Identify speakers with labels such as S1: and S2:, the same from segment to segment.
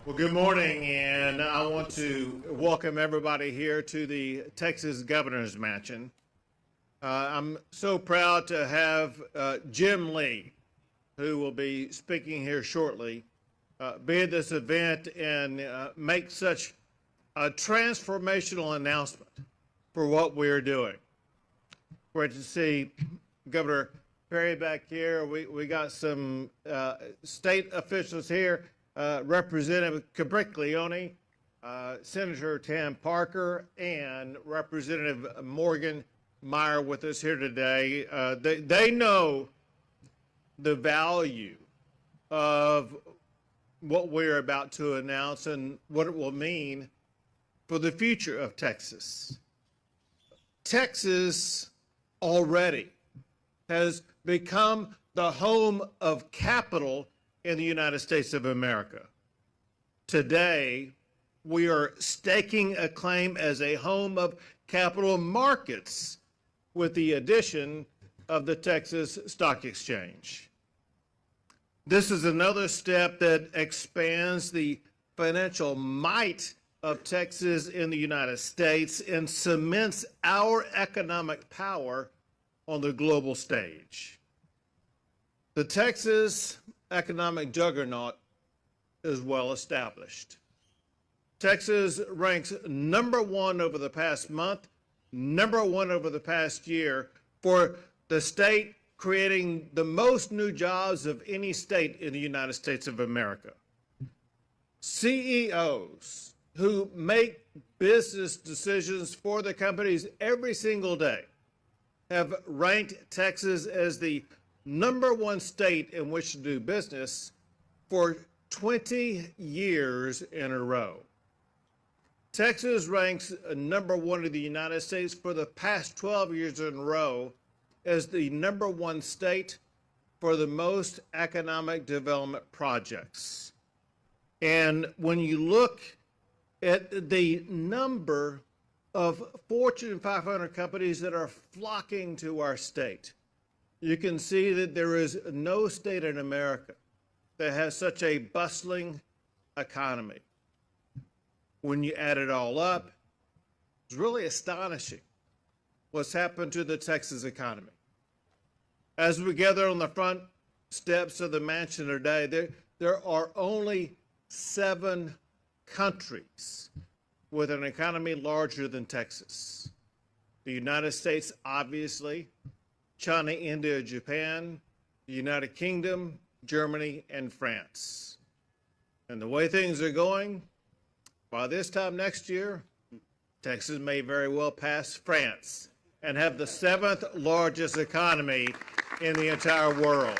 S1: Well, good morning, and I want to welcome everybody here to the Texas Governor's Mansion. I'm so proud to have Jim Lee, who will be speaking here shortly, be at this event and make such a transformational announcement for what we are doing. Great to see Governor Perry back here. We got some state officials here. Representative Cabriglione, Senator Tam Parker, and Representative Morgan Meyer with us here today. They know the value of what we're about to announce and what it will mean for the future of Texas. Texas already has become the home of capital in the United States of America. Today, we are staking a claim as a home of capital markets with the addition of the Texas Stock Exchange. This is another step that expands the financial might of Texas in the United States and cements our economic power on the global stage. The Texas economic juggernaut is well established. Texas ranks number one over the past month, number one over the past year for the state creating the most new jobs of any state in the United States of America. CEOs who make business decisions for the companies every single day have ranked Texas as the number one state in which to do business for 20 years in a row. Texas ranks number one in the United States for the past 12 years in a row as the number one state for the most economic development projects. And when you look at the number of Fortune 500 companies that are flocking to our state, you can see that there is no state in America that has such a bustling economy. When you add it all up, it's really astonishing what's happened to the Texas economy. As we gather on the front steps of the mansion today, there are only 7 countries with an economy larger than Texas. The United States, obviously, China, India, Japan, the United Kingdom, Germany, and France. And the way things are going, by this time next year, Texas may very well pass France and have the 7th largest economy in the entire world.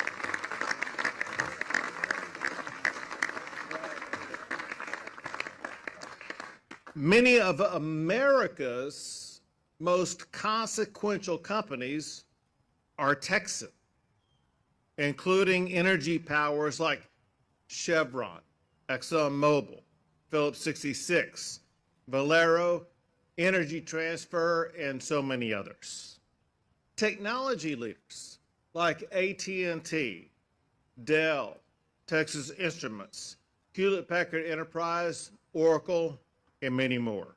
S1: Many of America's most consequential companies are Texan, including energy powers like Chevron, ExxonMobil, Phillips 66, Valero, Energy Transfer, and so many others. Technology leaders like AT&T, Dell, Texas Instruments, Hewlett-Packard Enterprise, Oracle, and many more.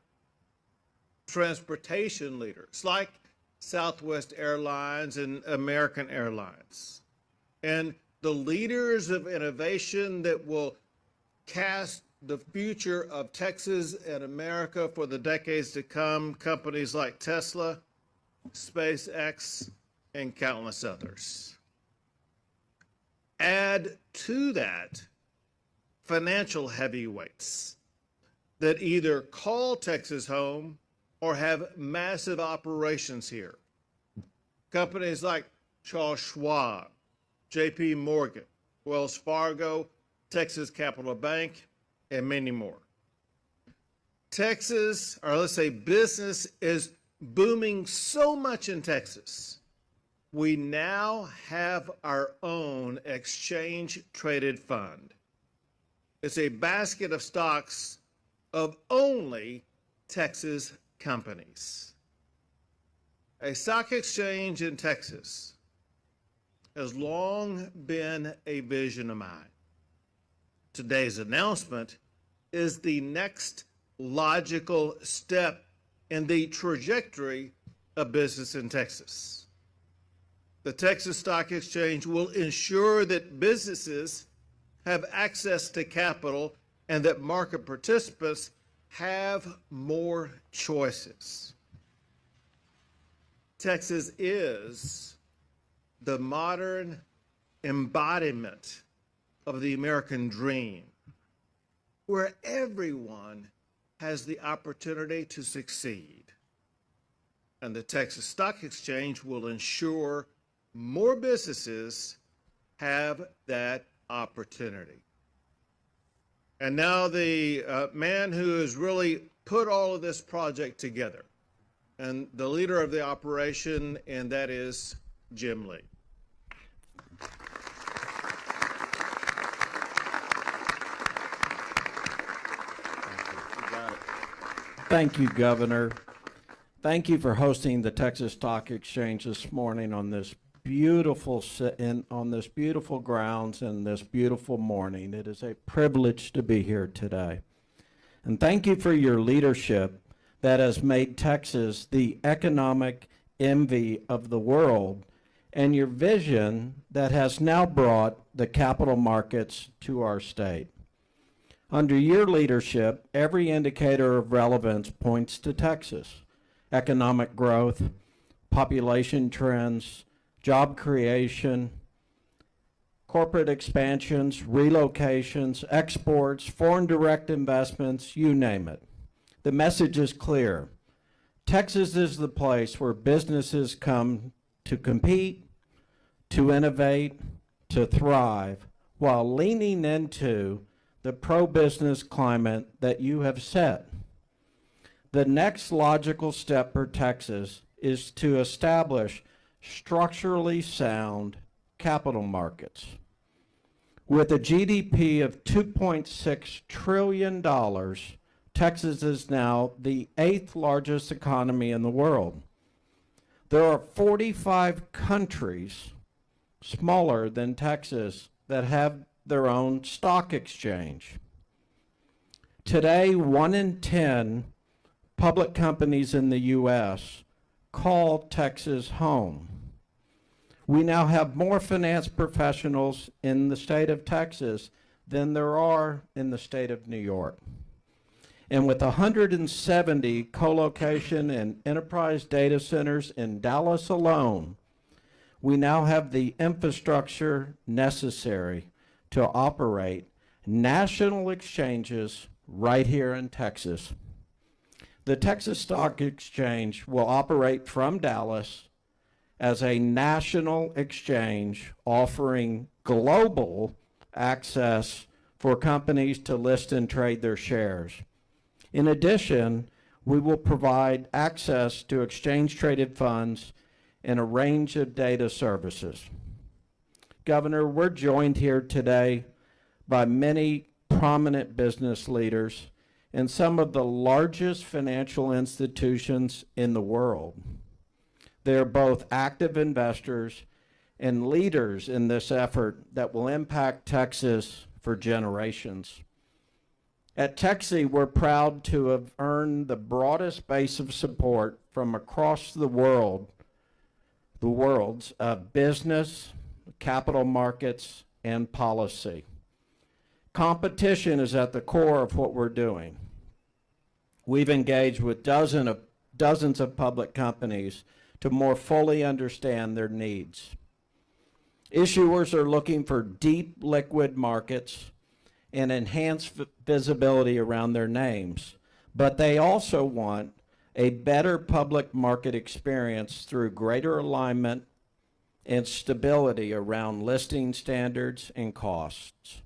S1: Transportation leaders like Southwest Airlines and American Airlines. And the leaders of innovation that will cast the future of Texas and America for the decades to come, companies like Tesla, SpaceX, and countless others. Add to that financial heavyweights that either call Texas home or have massive operations here. Companies like Charles Schwab, JP Morgan, Wells Fargo, Texas Capital Bank, and many more. Texas, or let's say business, is booming so much in Texas. We now have our own exchange-traded fund. It's a basket of stocks of only Texas companies. A stock exchange in Texas has long been a vision of mine. Today's announcement is the next logical step in the trajectory of business in Texas. The Texas Stock Exchange will ensure that businesses have access to capital and that market participants have more choices. Texas is the modern embodiment of the American dream, where everyone has the opportunity to succeed. And the Texas Stock Exchange will ensure more businesses have that opportunity. And now the man who has really put all of this project together, and the leader of the operation, and that is Jim Lee.
S2: Thank you, Governor. Thank you for hosting the Texas Stock Exchange this morning on this beautiful grounds and this beautiful morning. It is a privilege to be here today. And thank you for your leadership that has made Texas the economic envy of the world, and your vision that has now brought the capital markets to our state. Under your leadership, every indicator of relevance points to Texas. Economic growth, population trends, job creation, corporate expansions, relocations, exports, foreign direct investments, you name it. The message is clear. Texas is the place where businesses come to compete, to innovate, to thrive, while leaning into the pro-business climate that you have set. The next logical step for Texas is to establish structurally sound capital markets. With a GDP of $2.6 trillion, Texas is now the 8th largest economy in the world. There are 45 countries smaller than Texas that have their own stock exchange. Today, 1 in 10 public companies in the U.S. call Texas home. We now have more finance professionals in the state of Texas than there are in the state of New York. And with 170 co-location and enterprise data centers in Dallas alone, we now have the infrastructure necessary to operate national exchanges right here in Texas. The Texas Stock Exchange will operate from Dallas as a national exchange offering global access for companies to list and trade their shares. In addition, we will provide access to exchange-traded funds and a range of data services. Governor, we're joined here today by many prominent business leaders and some of the largest financial institutions in the world. They are both active investors and leaders in this effort that will impact Texas for generations. At Texas, we're proud to have earned the broadest base of support from across the world's business, capital markets, and policy. Competition is at the core of what we're doing. We've engaged with dozens of public companies to more fully understand their needs. Issuers are looking for deep liquid markets and enhanced visibility around their names, but they also want a better public market experience through greater alignment and stability around listing standards and costs.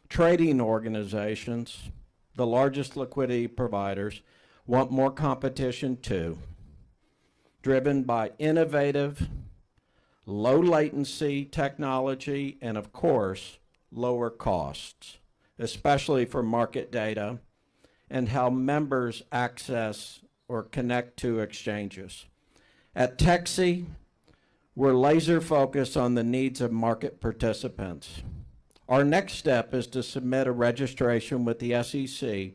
S2: Trading organizations, the largest liquidity providers, want more competition too, driven by innovative, low latency technology and, of course, lower costs, especially for market data and how members access or connect to exchanges. At Texas, we're laser focused on the needs of market participants. Our next step is to submit a registration with the SEC,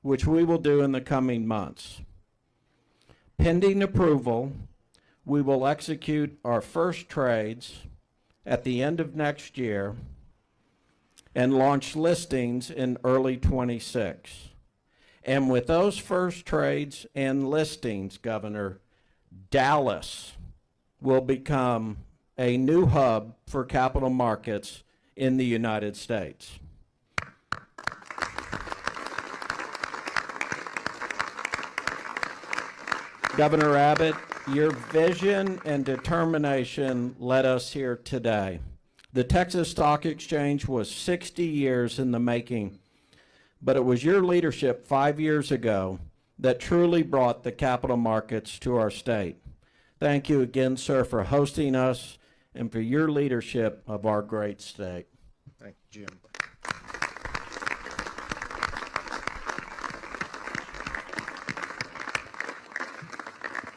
S2: which we will do in the coming months. Pending approval, we will execute our first trades at the end of next year and launch listings in early 26. And with those first trades and listings, Governor, Dallas will become a new hub for capital markets in the United States. Governor Abbott, your vision and determination led us here today. The Texas Stock Exchange was 60 years in the making, but it was your leadership 5 years ago that truly brought the capital markets to our state. Thank you again, sir, for hosting us and for your leadership of our great state.
S1: Thank you, Jim.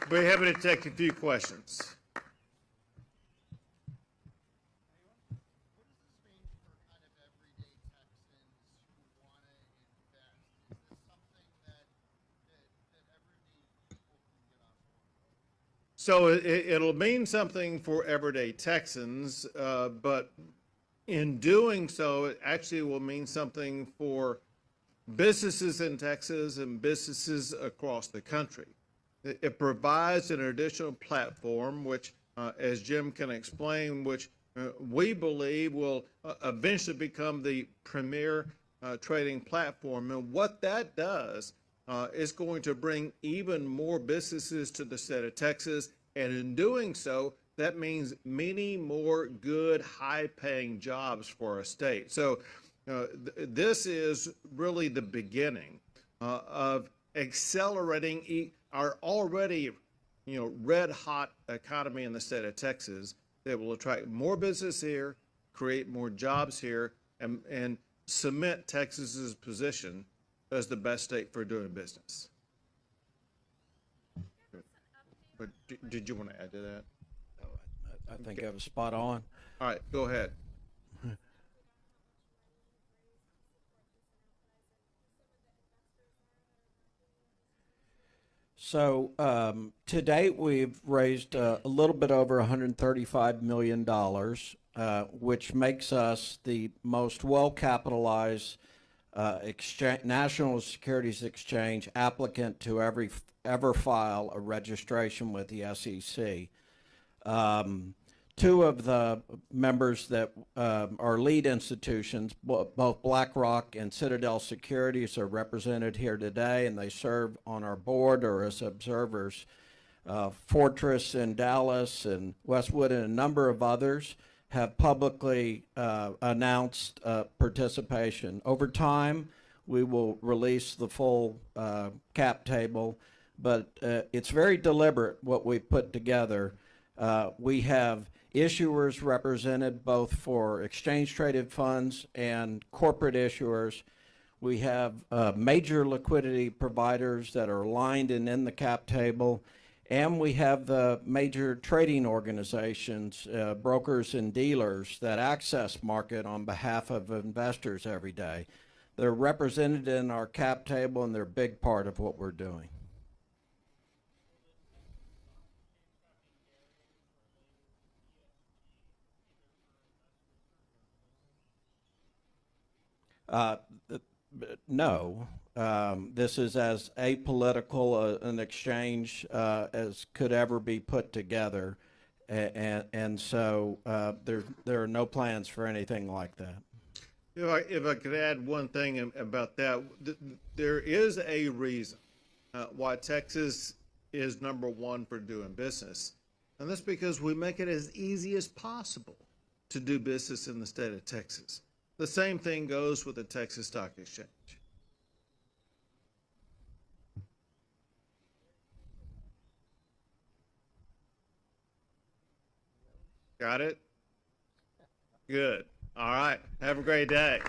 S1: We're happy to take a few questions. So it'll mean something for everyday Texans, but in doing so, it actually will mean something for businesses in Texas and businesses across the country. It provides an additional platform, which, as Jim can explain, which we believe will eventually become the premier trading platform. And what that does is going to bring even more businesses to the state of Texas. And in doing so, that means many more good, high-paying jobs for our state. So this is really the beginning of accelerating our already, red-hot economy in the state of Texas that will attract more business here, create more jobs here, and cement Texas's position as the best state for doing business. But did you want to add to that?
S2: I think I was spot on.
S1: All right, go ahead.
S2: So to date, we've raised a little bit over $135 million, which makes us the most well-capitalized national securities exchange applicant to ever file a registration with the SEC. Two of the members that are lead institutions, both BlackRock and Citadel Securities, are represented here today, and they serve on our board or as observers. Fortress in Dallas and Westwood and a number of others have publicly announced participation. Over time, we will release the full cap table, but it's very deliberate what we've put together. We have issuers represented both for exchange-traded funds and corporate issuers. We have major liquidity providers that are aligned and in the cap table, and we have the major trading organizations, brokers and dealers that access market on behalf of investors every day. They're represented in our cap table, and they're a big part of what we're doing. No. This is as apolitical an exchange as could ever be put together, and so there are no plans for anything like that.
S1: If I could add one thing about that, there is a reason why Texas is #1 for doing business, and that's because we make it as easy as possible to do business in the state of Texas. The same thing goes with the Texas Stock Exchange. Got it? Good. All right. Have a great day.